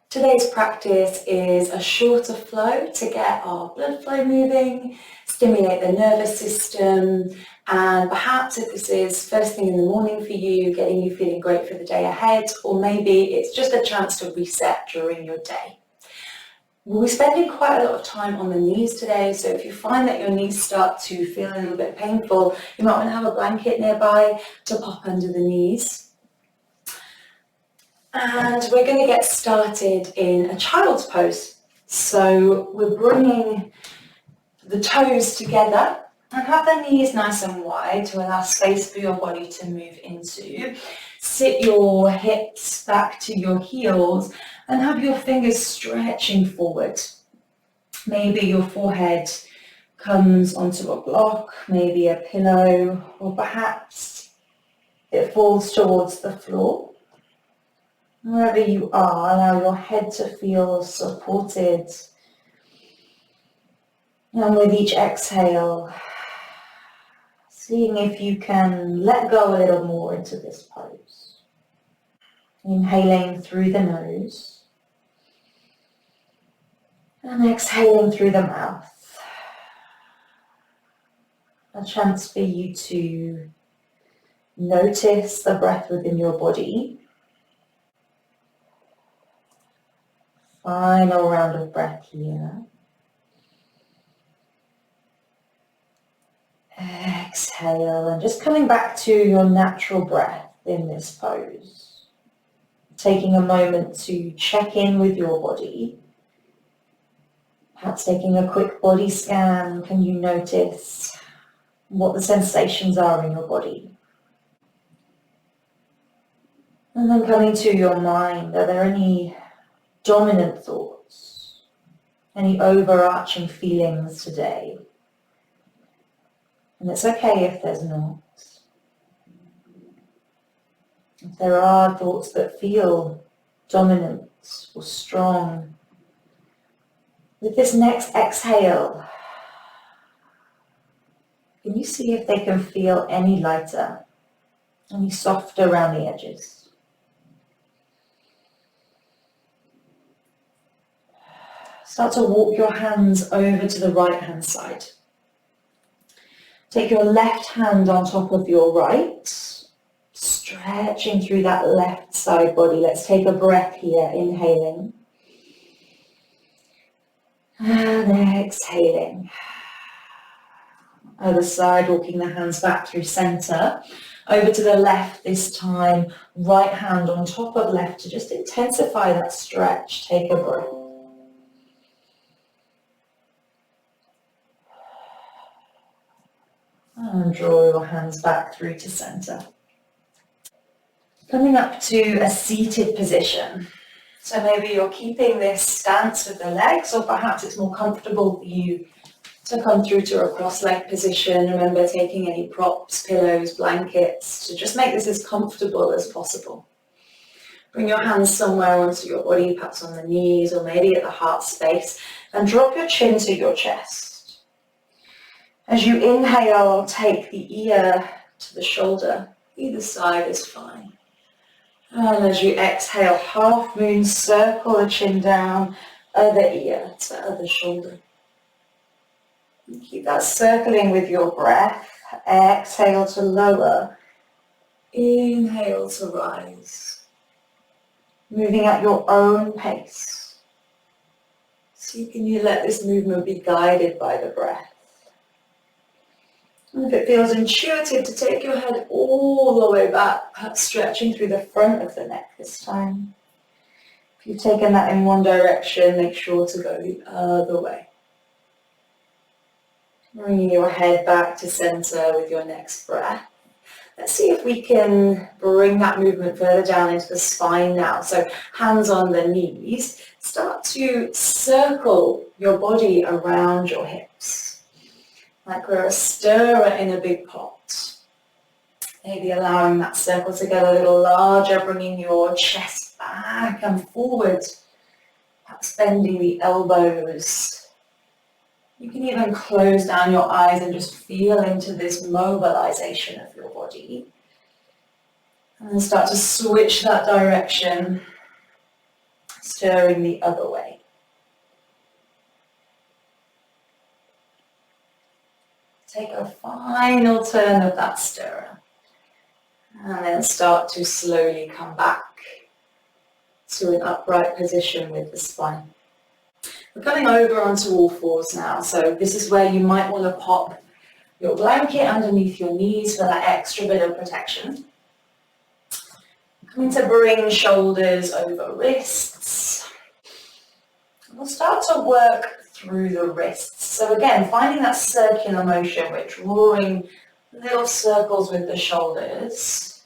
Today's practice is a shorter flow to get our blood flow moving, stimulate the nervous system, and perhaps if this is first thing in the morning for you, getting you feeling great for the day ahead, or maybe it's just a chance to reset during your day. We'll be spending quite a lot of time on the knees today, so if you find that your knees start to feel a little bit painful, you might want to have a blanket nearby to pop under the knees. And we're going to get started in a child's pose. So we're bringing the toes together and have the knees nice and wide to allow space for your body to move into. Sit your hips back to your heels and have your fingers stretching forward. Maybe your forehead comes onto a block, maybe a pillow, or perhaps it falls towards the floor. Wherever you are, allow your head to feel supported. And with each exhale, seeing if you can let go a little more into this pose. Inhaling through the nose and exhaling through the mouth. A chance for you to notice the breath within your body. Final round of breath here. Exhale and just coming back to your natural breath in this pose. Taking a moment to check in with your body. Perhaps taking a quick body scan. Can you notice what the sensations are in your body? And then coming to your mind, are there any dominant thoughts? Any overarching feelings today? And it's okay if there's not. If there are thoughts that feel dominant or strong, with this next exhale, can you see if they can feel any lighter, any softer around the edges? Start to walk your hands over to the right hand side. Take your left hand on top of your right, stretching through that left side body. Let's take a breath here, inhaling. And exhaling. Other side, walking the hands back through center. Over to the left this time, right hand on top of left to just intensify that stretch. Take a breath. And draw your hands back through to center. Coming up to a seated position. So maybe you're keeping this stance with the legs, or perhaps it's more comfortable for you to come through to a cross-leg position. Remember, taking any props, pillows, blankets, to just make this as comfortable as possible. Bring your hands somewhere onto your body, perhaps on the knees or maybe at the heart space, and drop your chin to your chest. As you inhale, take the ear to the shoulder. Either side is fine. And as you exhale, half moon, circle the chin down, other ear to other shoulder. And keep that circling with your breath. Exhale to lower. Inhale to rise. Moving at your own pace. So can you let this movement be guided by the breath? And if it feels intuitive, to take your head all the way back, perhaps stretching through the front of the neck this time. If you've taken that in one direction, make sure to go the other way. Bringing your head back to center with your next breath. Let's see if we can bring that movement further down into the spine now. So hands on the knees. Start to circle your body around your hips. Like we're a stirrer in a big pot. Maybe allowing that circle to get a little larger, bringing your chest back and forward. Perhaps bending the elbows. You can even close down your eyes and just feel into this mobilization of your body. And then start to switch that direction. Stirring the other way. Take a final turn of that stirrer. And then start to slowly come back to an upright position with the spine. We're coming over onto all fours now, so this is where you might want to pop your blanket underneath your knees for that extra bit of protection. Coming to bring shoulders over wrists. We'll start to work through the wrists. So again, finding that circular motion, we're drawing little circles with the shoulders.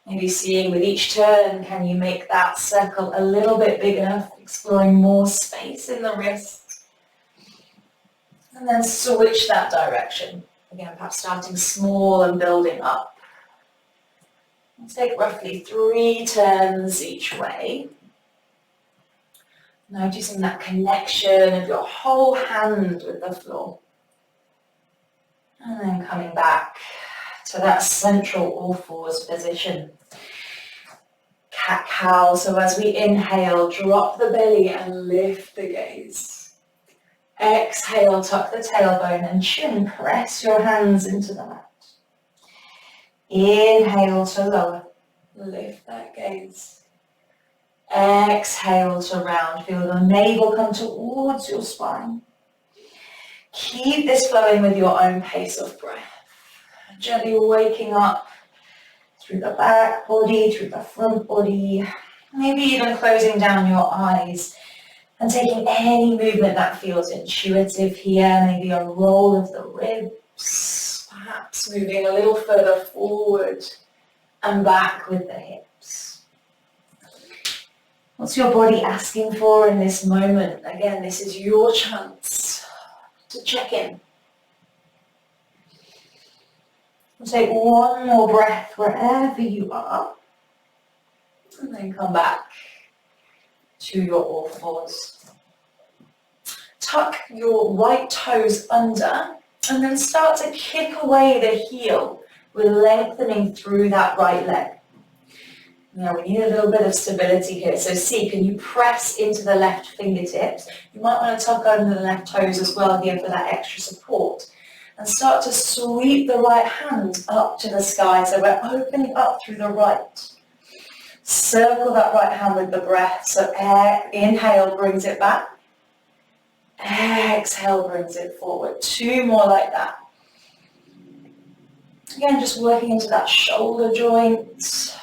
Maybe seeing with each turn, can you make that circle a little bit bigger, exploring more space in the wrist. And then switch that direction. Again, perhaps starting small and building up. And take roughly 3 turns each way. Noticing that connection of your whole hand with the floor. And then coming back to that central all fours position. Cat-cow, so as we inhale, drop the belly and lift the gaze. Exhale, tuck the tailbone and chin, press your hands into the mat. Inhale to lower, lift that gaze. Exhale to round, feel the navel come towards your spine. Keep this flowing with your own pace of breath. Gently waking up through the back body, through the front body, maybe even closing down your eyes and taking any movement that feels intuitive here, maybe a roll of the ribs, perhaps moving a little further forward and back with the hips. What's your body asking for in this moment? Again, this is your chance to check in. We'll take one more breath wherever you are, and then come back to your all fours. Tuck your right toes under, and then start to kick away the heel with lengthening through that right leg. Now we need a little bit of stability here, so see, can you press into the left fingertips? You might want to tuck under the left toes as well here for that extra support. And start to sweep the right hand up to the sky, so we're opening up through the right. Circle that right hand with the breath, so inhale brings it back, exhale brings it forward. 2 more like that. Again, just working into that shoulder joint.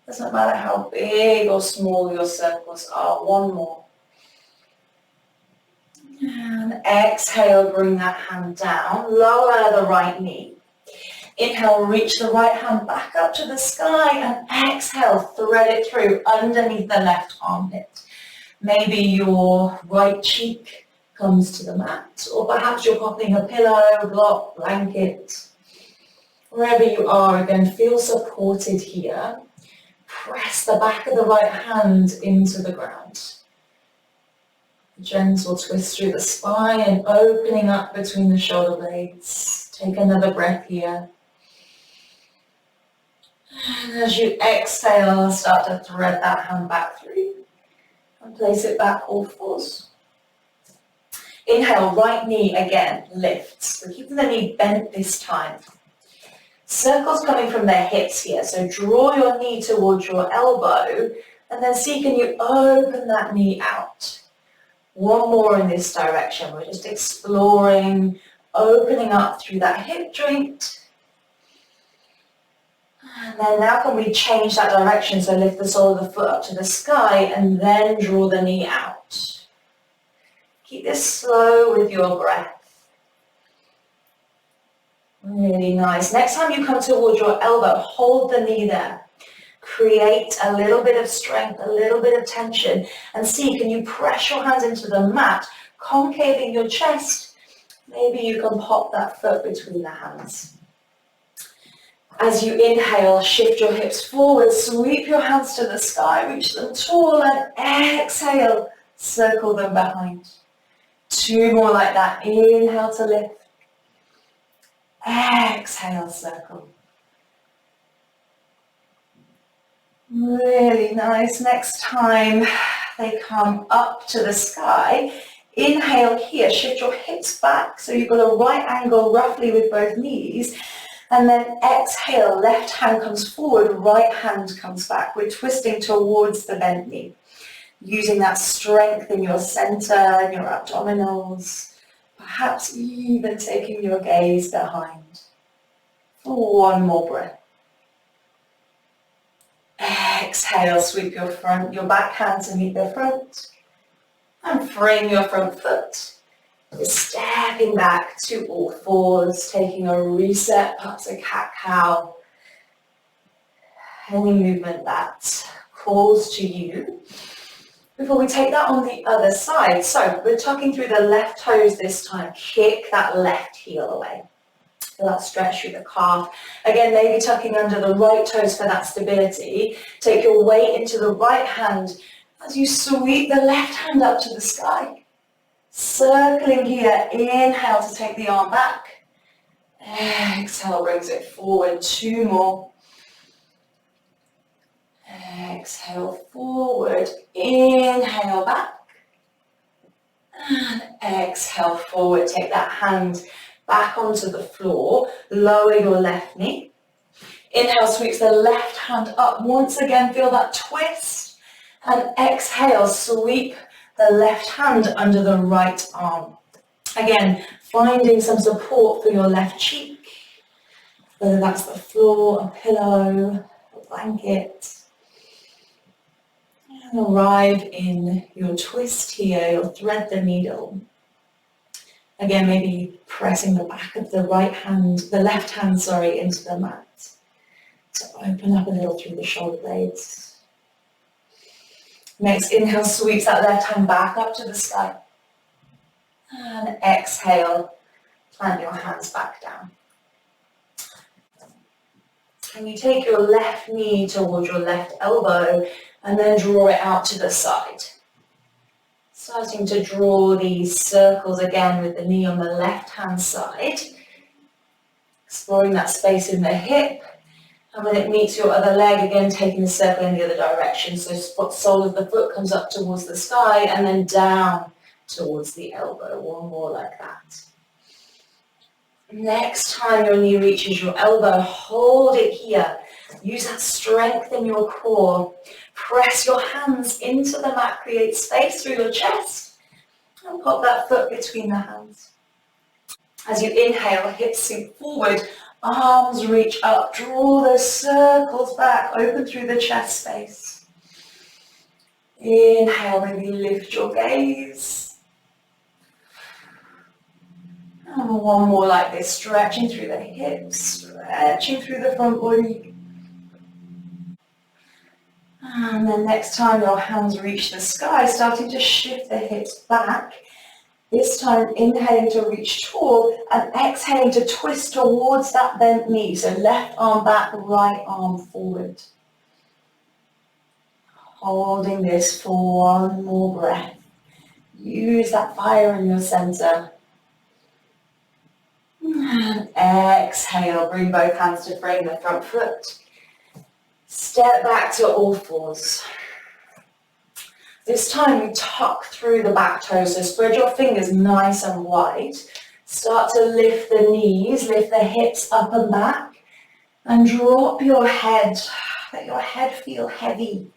Doesn't matter how big or small your circles are. 1 more. And exhale, bring that hand down, lower the right knee. Inhale, reach the right hand back up to the sky, and exhale, thread it through underneath the left armpit. Maybe your right cheek comes to the mat, or perhaps you're popping a pillow, block, blanket. Wherever you are, again, feel supported here. Press the back of the right hand into the ground. Gentle twist through the spine and opening up between the shoulder blades. Take another breath here. And as you exhale, start to thread that hand back through and place it back all fours. Inhale, right knee again, lifts. So keeping the knee bent this time. Circles coming from their hips here, so draw your knee towards your elbow and then see, can you open that knee out? 1 more in this direction. We're just exploring, opening up through that hip joint. And then now can we change that direction? So lift the sole of the foot up to the sky and then draw the knee out. Keep this slow with your breath. Really nice. Next time you come towards your elbow, hold the knee there. Create a little bit of strength, a little bit of tension, and see, can you press your hands into the mat, concaving your chest? Maybe you can pop that foot between the hands. As you inhale, shift your hips forward, sweep your hands to the sky, reach them tall, and exhale, circle them behind. 2 more like that. Inhale to lift. Exhale, circle. Really nice. Next time they come up to the sky, inhale here, shift your hips back so you've got a right angle roughly with both knees, and then exhale, left hand comes forward, right hand comes back. We're twisting towards the bent knee, using that strength in your center and your abdominals, perhaps even taking your gaze behind. For one more breath. Exhale, sweep your back hand to meet the front and frame your front foot. You're stepping back to all fours, taking a reset, perhaps a cat-cow. Any movement that calls to you. Before we take that on the other side, so we're tucking through the left toes this time. Kick that left heel away. Feel that stretch through the calf. Again, maybe tucking under the right toes for that stability. Take your weight into the right hand as you sweep the left hand up to the sky. Circling here, inhale to take the arm back. Exhale brings it forward, 2 more. Exhale forward, inhale back. And exhale forward, take that hand back onto the floor, lower your left knee. Inhale sweeps the left hand up. Once again, feel that twist. And exhale, sweep the left hand under the right arm. Again, finding some support for your left cheek, whether that's the floor, a pillow, a blanket. And arrive in your twist here, you'll thread the needle. Again, maybe pressing the back of the left hand, into the mat to open up a little through the shoulder blades. Next, inhale sweeps that left hand back up to the sky. And exhale, plant your hands back down. And you take your left knee towards your left elbow and then draw it out to the side. Starting to draw these circles again with the knee on the left-hand side. Exploring that space in the hip. And when it meets your other leg, again taking the circle in the other direction. So sole of the foot comes up towards the sky and then down towards the elbow. One more like that. Next time your knee reaches your elbow, hold it here. Use that strength in your core. Press your hands into the mat, create space through your chest, and pop that foot between the hands. As you inhale, hips sink forward, arms reach up, draw those circles back, open through the chest space. Inhale, maybe lift your gaze. And one more like this, stretching through the hips, stretching through the front body. And then next time your hands reach the sky, starting to shift the hips back. This time inhaling to reach tall and exhaling to twist towards that bent knee. So left arm back, right arm forward. Holding this for one more breath. Use that fire in your center. And exhale, bring both hands to frame the front foot. Step back to all fours. This time we tuck through the back toes, so spread your fingers nice and wide. Start to lift the knees, lift the hips up and back, and drop your head. Let your head feel heavy.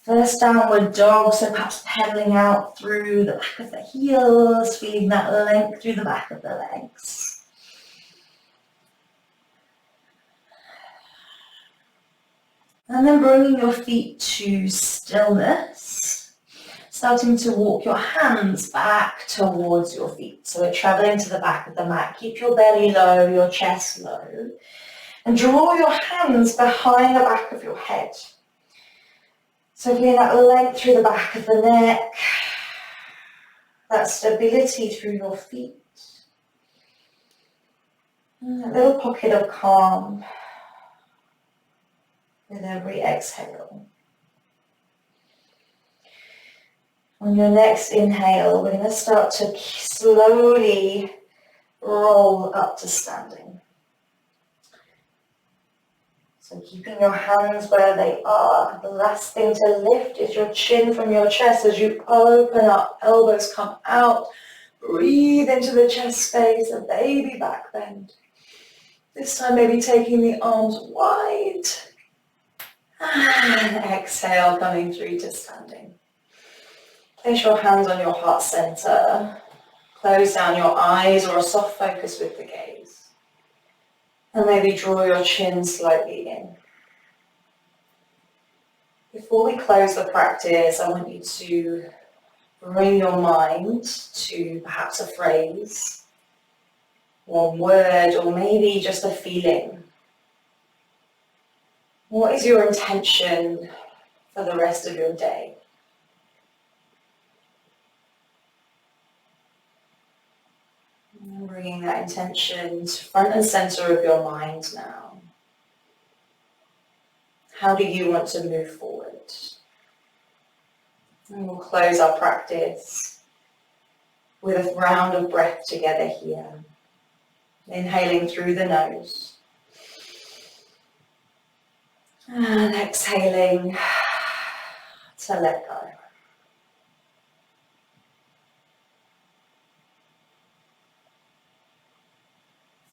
First downward dog, so perhaps pedaling out through the back of the heels, feeling that length through the back of the legs. And then bringing your feet to stillness, starting to walk your hands back towards your feet. So we're traveling to the back of the mat. Keep your belly low, your chest low, and draw your hands behind the back of your head. So feeling that length through the back of the neck, that stability through your feet, and a little pocket of calm with every exhale. On your next inhale, we're going to start to slowly roll up to standing. So keeping your hands where they are. The last thing to lift is your chin from your chest as you open up, elbows come out. Breathe into the chest space, a baby back bend. This time maybe taking the arms wide. And exhale, coming through to standing. Place your hands on your heart center. Close down your eyes or a soft focus with the gaze. And maybe draw your chin slightly in. Before we close the practice, I want you to bring your mind to perhaps a phrase, one word, or maybe just a feeling. What is your intention for the rest of your day? And bringing that intention to front and center of your mind now. How do you want to move forward? And we'll close our practice with a round of breath together here. Inhaling through the nose. And exhaling to let go.